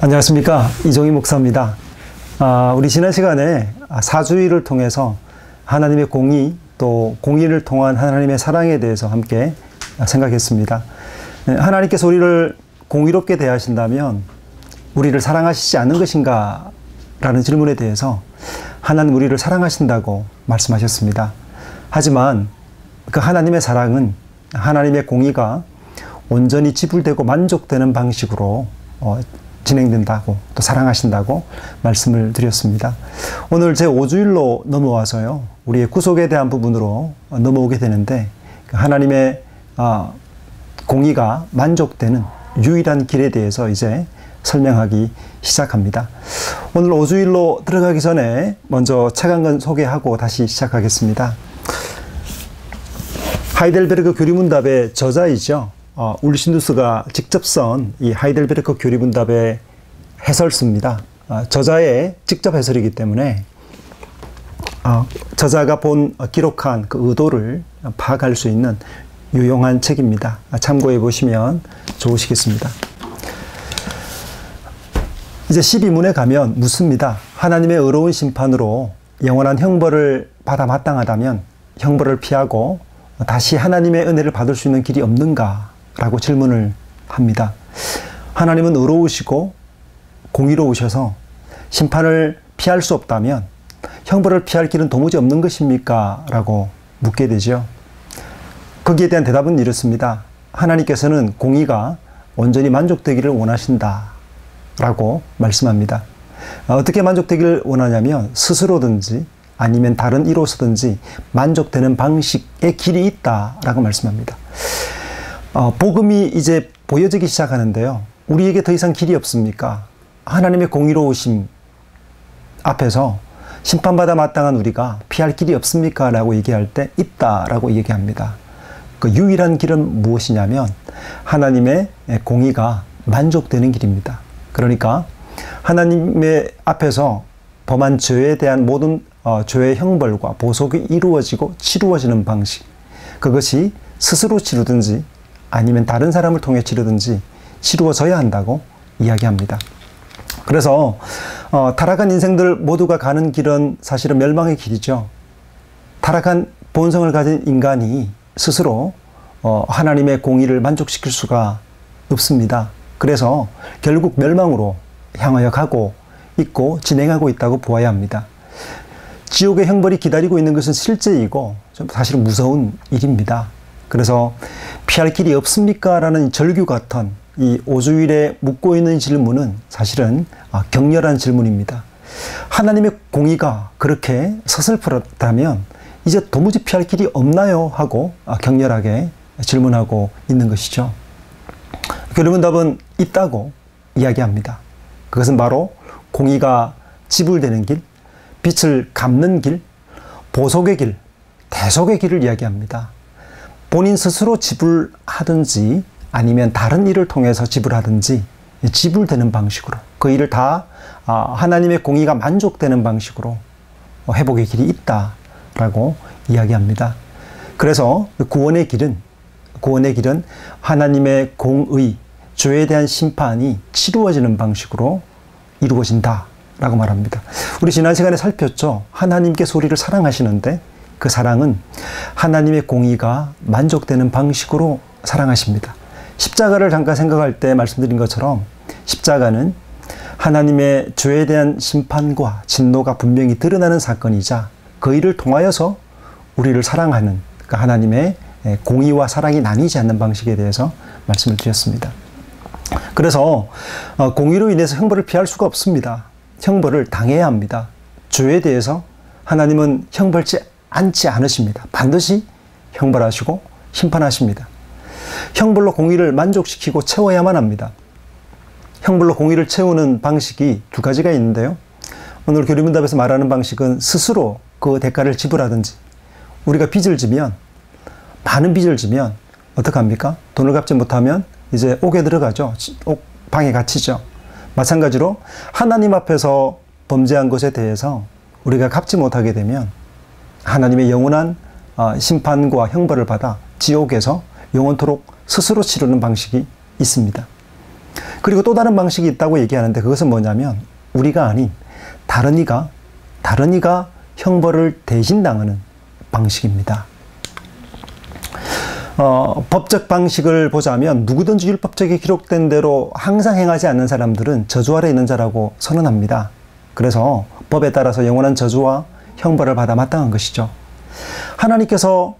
안녕하십니까, 이종희 목사입니다. 우리 지난 시간에 사주일을 통해서 하나님의 공의, 또 공의를 통한 하나님의 사랑에 대해서 함께 생각했습니다. 하나님께서 우리를 공의롭게 대하신다면 우리를 사랑하시지 않는 것인가? 라는 질문에 대해서 하나님 우리를 사랑하신다고 말씀하셨습니다. 하지만 그 하나님의 사랑은 하나님의 공의가 온전히 지불되고 만족되는 방식으로 진행된다고, 또 사랑하신다고 말씀을 드렸습니다. 오늘 제5주일로 넘어와서요, 우리의 구속에 대한 부분으로 넘어오게 되는데, 하나님의 공의가 만족되는 유일한 길에 대해서 이제 설명하기 시작합니다. 오늘 5주일로 들어가기 전에 먼저 책 한 권 소개하고 다시 시작하겠습니다. 하이델베르크 교리문답의 저자이죠. 울시누스가 직접 쓴 이 하이델베르크 교리문답의 해설서입니다. 저자의 직접 해설이기 때문에 저자가 기록한 그 의도를 파악할 수 있는 유용한 책입니다. 참고해 보시면 좋으시겠습니다. 이제 12문에 가면 묻습니다. 하나님의 의로운 심판으로 영원한 형벌을 받아 마땅하다면 형벌을 피하고 다시 하나님의 은혜를 받을 수 있는 길이 없는가? 라고 질문을 합니다. 하나님은 의로우시고 공의로우셔서 심판을 피할 수 없다면 형벌을 피할 길은 도무지 없는 것입니까? 라고 묻게 되죠. 거기에 대한 대답은 이렇습니다. 하나님께서는 공의가 온전히 만족되기를 원하신다 라고 말씀합니다. 어떻게 만족되기를 원하냐면 스스로든지 아니면 다른 이로서든지 만족되는 방식의 길이 있다 라고 말씀합니다. 복음이 이제 보여지기 시작하는데요. 우리에게 더 이상 길이 없습니까? 하나님의 공의로우심 앞에서 심판받아 마땅한 우리가 피할 길이 없습니까? 라고 얘기할 때 있다라고 얘기합니다. 그 유일한 길은 무엇이냐면 하나님의 공의가 만족되는 길입니다. 그러니까 하나님의 앞에서 범한 죄에 대한 모든 죄의 형벌과 보속이 이루어지고 치루어지는 방식, 그것이 스스로 치르든지 아니면 다른 사람을 통해 치르든지 치루어져야 한다고 이야기합니다. 그래서 타락한 인생들 모두가 가는 길은 사실은 멸망의 길이죠. 타락한 본성을 가진 인간이 스스로 하나님의 공의를 만족시킬 수가 없습니다. 그래서 결국 멸망으로 향하여 가고 있고 진행하고 있다고 보아야 합니다. 지옥의 형벌이 기다리고 있는 것은 실제이고 사실은 무서운 일입니다. 그래서 피할 길이 없습니까? 라는 절규 같은 이 5주일에 묻고 있는 질문은 사실은 격렬한 질문입니다. 하나님의 공의가 그렇게 서슬프다면 이제 도무지 피할 길이 없나요? 하고 격렬하게 질문하고 있는 것이죠. 교리문답은 있다고 이야기합니다. 그것은 바로 공의가 지불되는 길, 빛을 갚는 길, 보속의 길, 대속의 길을 이야기합니다. 본인 스스로 지불하든지 아니면 다른 일을 통해서 지불하든지 지불되는 방식으로 그 일을 다 하나님의 공의가 만족되는 방식으로 회복의 길이 있다라고 이야기합니다. 그래서 구원의 길은 하나님의 공의, 죄에 대한 심판이 치루어지는 방식으로 이루어진다라고 말합니다. 우리 지난 시간에 살폈죠. 하나님께서 우리를 사랑하시는데 그 사랑은 하나님의 공의가 만족되는 방식으로 사랑하십니다. 십자가를 잠깐 생각할 때 말씀드린 것처럼 십자가는 하나님의 죄에 대한 심판과 진노가 분명히 드러나는 사건이자 그 일을 통하여서 우리를 사랑하는 그 하나님의 공의와 사랑이 나뉘지 않는 방식에 대해서 말씀을 드렸습니다. 그래서 공의로 인해서 형벌을 피할 수가 없습니다. 형벌을 당해야 합니다. 죄에 대해서 하나님은 형벌치 않지 않으십니다. 반드시 형벌하시고 심판하십니다. 형벌로 공의를 만족시키고 채워야만 합니다. 형벌로 공의를 채우는 방식이 두 가지가 있는데요. 오늘 교리문답에서 말하는 방식은 스스로 그 대가를 지불하든지, 우리가 빚을 지면, 많은 빚을 지면 어떡합니까? 돈을 갚지 못하면 이제 옥에 들어가죠. 방에 갇히죠. 마찬가지로 하나님 앞에서 범죄한 것에 대해서 우리가 갚지 못하게 되면 하나님의 영원한 심판과 형벌을 받아 지옥에서 영원토록 스스로 치르는 방식이 있습니다. 그리고 또 다른 방식이 있다고 얘기하는데 그것은 뭐냐면 우리가 아닌 다른 이가 형벌을 대신 당하는 방식입니다. 법적 방식을 보자면 누구든지 율법적에 기록된 대로 항상 행하지 않는 사람들은 저주 아래 있는 자라고 선언합니다. 그래서 법에 따라서 영원한 저주와 형벌을 받아 마땅한 것이죠. 하나님께서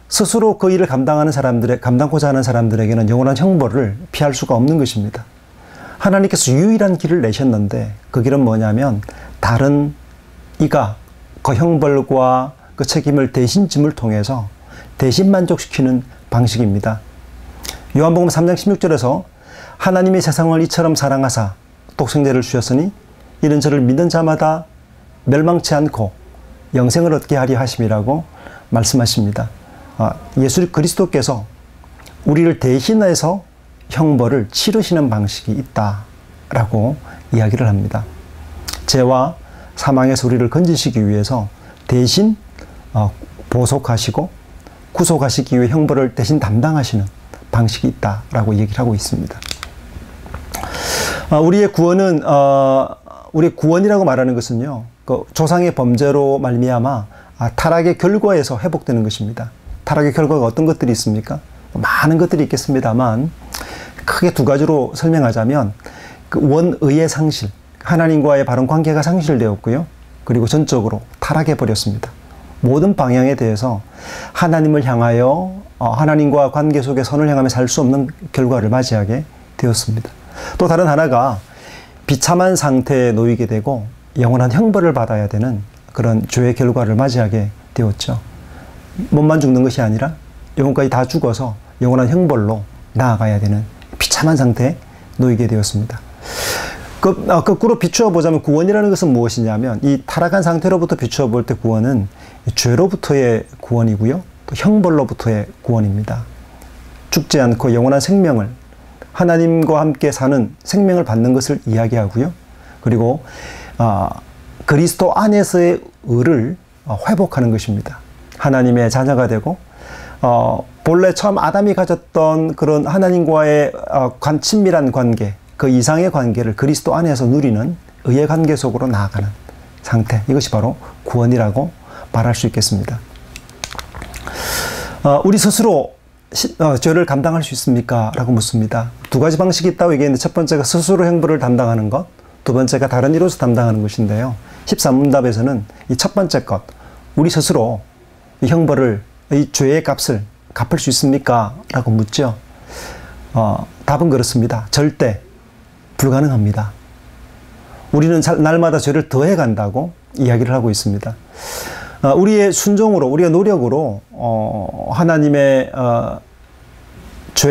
스스로 그 일을 감당고자 하는 사람들에게는 영원한 형벌을 피할 수가 없는 것입니다. 하나님께서 유일한 길을 내셨는데 그 길은 뭐냐면 다른 이가 그 형벌과 그 책임을 대신 짐을 통해서 대신 만족시키는 방식입니다. 요한복음 3장 16절에서 하나님이 세상을 이처럼 사랑하사 독생자를 주셨으니 이는 저를 믿는 자마다 멸망치 않고 영생을 얻게 하려 하심이라고 말씀하십니다. 예수 그리스도께서 우리를 대신해서 형벌을 치르시는 방식이 있다라고 이야기를 합니다. 죄와 사망에서 우리를 건지시기 위해서 대신 보속하시고 구속하시기 위해 형벌을 대신 담당하시는 방식이 있다라고 얘기를 하고 있습니다. 우리의 구원이라고 말하는 것은요, 그 조상의 범죄로 말미암아 타락의 결과에서 회복되는 것입니다. 타락의 결과가 어떤 것들이 있습니까? 많은 것들이 있겠습니다만 크게 두 가지로 설명하자면 그 원의의 상실, 하나님과의 바른 관계가 상실되었고요. 그리고 전적으로 타락해 버렸습니다. 모든 방향에 대해서 하나님을 향하여 하나님과 관계 속에 선을 향하며 살 수 없는 결과를 맞이하게 되었습니다. 또 다른 하나가 비참한 상태에 놓이게 되고 영원한 형벌을 받아야 되는 그런 죄의 결과를 맞이하게 되었죠. 몸만 죽는 것이 아니라 영혼까지 다 죽어서 영원한 형벌로 나아가야 되는 비참한 상태에 놓이게 되었습니다. 거꾸로 비추어 보자면 구원이라는 것은 무엇이냐면 이 타락한 상태로부터 비추어 볼 때 구원은 죄로부터의 구원이고요. 또 형벌로부터의 구원입니다. 죽지 않고 영원한 생명을 하나님과 함께 사는 생명을 받는 것을 이야기하고요. 그리고 그리스도 안에서의 의를 회복하는 것입니다. 하나님의 자녀가 되고 본래 처음 아담이 가졌던 그런 하나님과의 친밀한 관계, 그 이상의 관계를 그리스도 안에서 누리는 의의 관계 속으로 나아가는 상태, 이것이 바로 구원이라고 말할 수 있겠습니다. 우리 스스로 죄를 감당할 수 있습니까? 라고 묻습니다. 두 가지 방식이 있다고 얘기했는데 첫 번째가 스스로 형벌을 담당하는 것, 두 번째가 다른 이로서 담당하는 것인데요. 13문답에서는 이 첫 번째 것, 우리 스스로 이 형벌을, 이 죄의 값을 갚을 수 있습니까? 라고 묻죠. 답은 그렇습니다. 절대 불가능합니다. 우리는 날마다 죄를 더해 간다고 이야기를 하고 있습니다. 우리의 순종으로, 우리의 노력으로 하나님의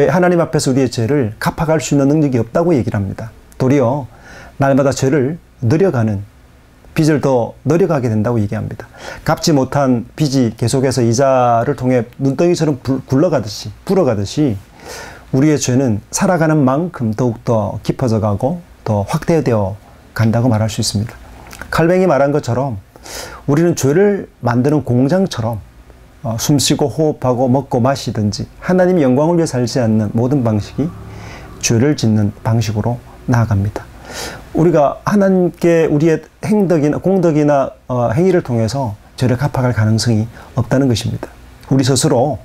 하나님 앞에서 우리의 죄를 갚아갈 수 있는 능력이 없다고 얘기를 합니다. 도리어 날마다 죄를 늘려가는, 빚을 더 늘려가게 된다고 얘기합니다. 갚지 못한 빚이 계속해서 이자를 통해 눈덩이처럼 불어가듯이 우리의 죄는 살아가는 만큼 더욱더 깊어져 가고 더 확대되어 간다고 말할 수 있습니다. 칼뱅이 말한 것처럼 우리는 죄를 만드는 공장처럼 숨쉬고 호흡하고 먹고 마시든지 하나님의 영광을 위해 살지 않는 모든 방식이 죄를 짓는 방식으로 나아갑니다. 우리가 하나님께 우리의 공덕이나 행위를 통해서 죄를 갚아갈 가능성이 없다는 것입니다. 우리 스스로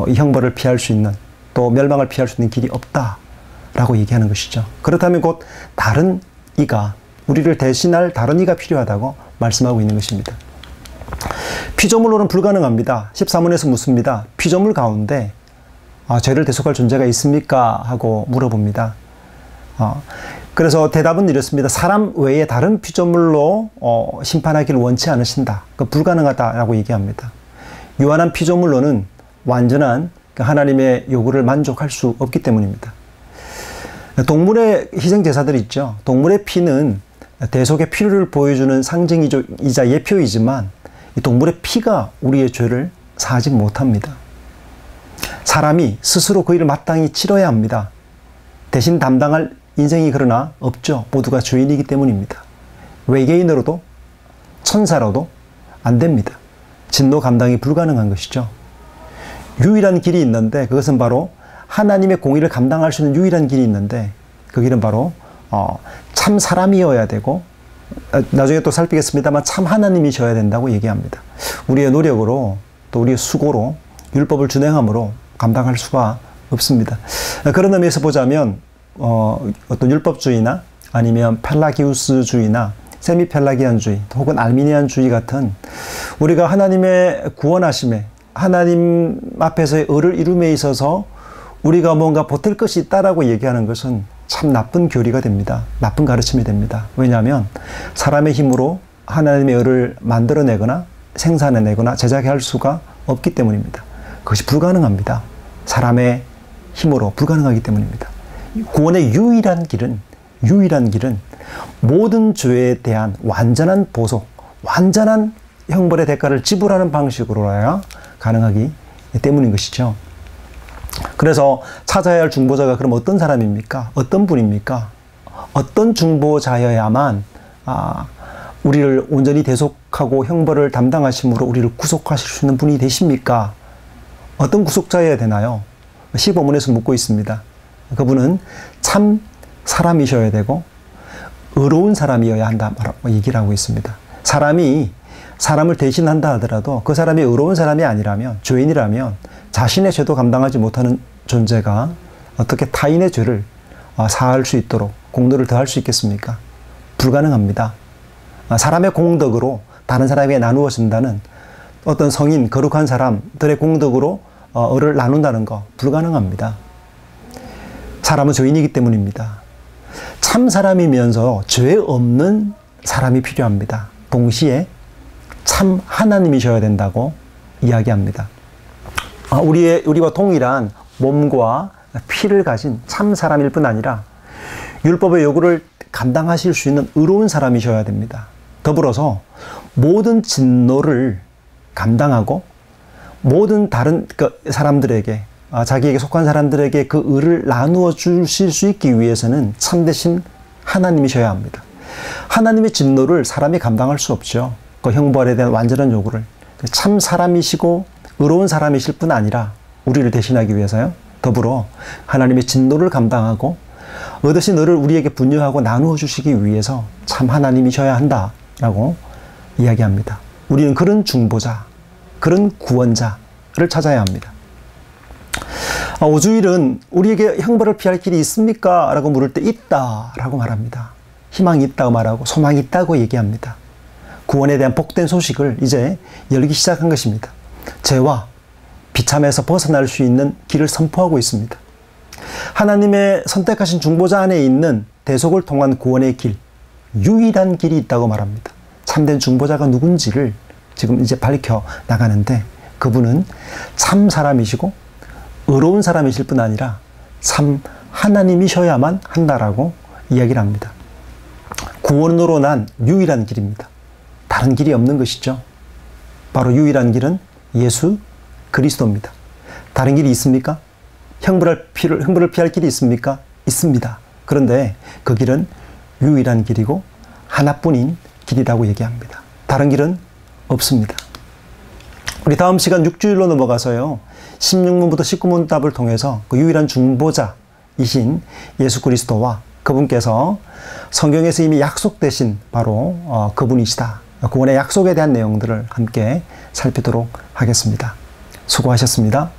이 형벌을 피할 수 있는, 또 멸망을 피할 수 있는 길이 없다라고 얘기하는 것이죠. 그렇다면 곧 다른 이가, 우리를 대신할 다른 이가 필요하다고 말씀하고 있는 것입니다. 피조물로는 불가능합니다. 14문에서 묻습니다. 피조물 가운데 죄를 대속할 존재가 있습니까? 하고 물어봅니다. 그래서 대답은 이렇습니다. 사람 외에 다른 피조물로 심판하기를 원치 않으신다. 불가능하다라고 얘기합니다. 유한한 피조물로는 완전한 하나님의 요구를 만족할 수 없기 때문입니다. 동물의 희생제사들이 있죠. 동물의 피는 대속의 필요를 보여주는 상징이자 예표이지만 이 동물의 피가 우리의 죄를 사하지 못합니다. 사람이 스스로 그 일을 마땅히 치러야 합니다. 대신 담당할 인생이 그러나 없죠. 모두가 죄인이기 때문입니다. 외계인으로도 천사로도 안 됩니다. 진노 감당이 불가능한 것이죠. 유일한 길이 있는데 그것은 바로 하나님의 공의를 감당할 수 있는 유일한 길이 있는데 그 길은 바로 참 사람이어야 되고, 나중에 또 살피겠습니다만 참 하나님이셔야 된다고 얘기합니다. 우리의 노력으로 또 우리의 수고로 율법을 준행함으로 감당할 수가 없습니다. 그런 의미에서 보자면 어떤 율법주의나 아니면 펠라기우스주의나 세미펠라기안주의 혹은 알미니안주의 같은 우리가 하나님의 구원하심에 하나님 앞에서의 의를 이룸에 있어서 우리가 뭔가 보탤 것이 있다라고 얘기하는 것은 참 나쁜 교리가 됩니다. 나쁜 가르침이 됩니다. 왜냐하면 사람의 힘으로 하나님의 의를 만들어내거나 생산해내거나 제작할 수가 없기 때문입니다. 그것이 불가능합니다. 사람의 힘으로 불가능하기 때문입니다. 구원의 유일한 길은 모든 죄에 대한 완전한 보속, 완전한 형벌의 대가를 지불하는 방식으로야 가능하기 때문인 것이죠. 그래서 찾아야 할 중보자가 그럼 어떤 사람입니까? 어떤 분입니까? 어떤 중보자여야만 우리를 온전히 대속하고 형벌을 담당하심으로 우리를 구속하실 수 있는 분이 되십니까? 어떤 구속자여야 되나요? 15문에서 묻고 있습니다. 그분은 참 사람이셔야 되고 의로운 사람이어야 한다고 얘기를 하고 있습니다. 사람이 사람을 대신한다 하더라도 그 사람이 의로운 사람이 아니라면, 죄인이라면 자신의 죄도 감당하지 못하는 존재가 어떻게 타인의 죄를 사할 수 있도록 공덕을 더할 수 있겠습니까? 불가능합니다. 사람의 공덕으로 다른 사람에게 나누어 준다는 어떤 성인, 거룩한 사람들의 공덕으로 을을 나눈다는 거 불가능합니다. 사람은 죄인이기 때문입니다. 참 사람이면서 죄 없는 사람이 필요합니다. 동시에 참 하나님이셔야 된다고 이야기합니다. 우리와 동일한 몸과 피를 가진 참 사람일 뿐 아니라 율법의 요구를 감당하실 수 있는 의로운 사람이셔야 됩니다. 더불어서 모든 진노를 감당하고 모든 다른 사람들에게, 자기에게 속한 사람들에게 그 의를 나누어 주실 수 있기 위해서는 참되신 하나님이셔야 합니다. 하나님의 진노를 사람이 감당할 수 없죠. 그 형벌에 대한 완전한 요구를. 참 사람이시고 의로운 사람이실 뿐 아니라 우리를 대신하기 위해서요. 더불어 하나님의 진노를 감당하고 얻으신 의를 우리에게 분유하고 나누어 주시기 위해서 참 하나님이셔야 한다라고 이야기합니다. 우리는 그런 중보자, 그런 구원자를 찾아야 합니다. 오주일은 우리에게 형벌을 피할 길이 있습니까? 라고 물을 때 있다 라고 말합니다. 희망이 있다고 말하고 소망이 있다고 얘기합니다. 구원에 대한 복된 소식을 이제 열기 시작한 것입니다. 죄와 비참에서 벗어날 수 있는 길을 선포하고 있습니다. 하나님의 선택하신 중보자 안에 있는 대속을 통한 구원의 길, 유일한 길이 있다고 말합니다. 참된 중보자가 누군지를 지금 이제 밝혀 나가는데 그분은 참 사람이시고 의로운 사람이실 뿐 아니라 참 하나님이셔야만 한다라고 이야기를 합니다. 구원으로 난 유일한 길입니다. 다른 길이 없는 것이죠. 바로 유일한 길은 예수 그리스도입니다. 다른 길이 있습니까? 형벌을 피할 길이 있습니까? 있습니다. 그런데 그 길은 유일한 길이고 하나뿐인 길이라고 얘기합니다. 다른 길은 없습니다. 우리 다음 시간 6주일로 넘어가서요. 16문부터 19문 답을 통해서 그 유일한 중보자이신 예수 그리스도와 그분께서 성경에서 이미 약속되신 바로 그분이시다. 구원의 약속에 대한 내용들을 함께 살피도록 하겠습니다. 수고하셨습니다.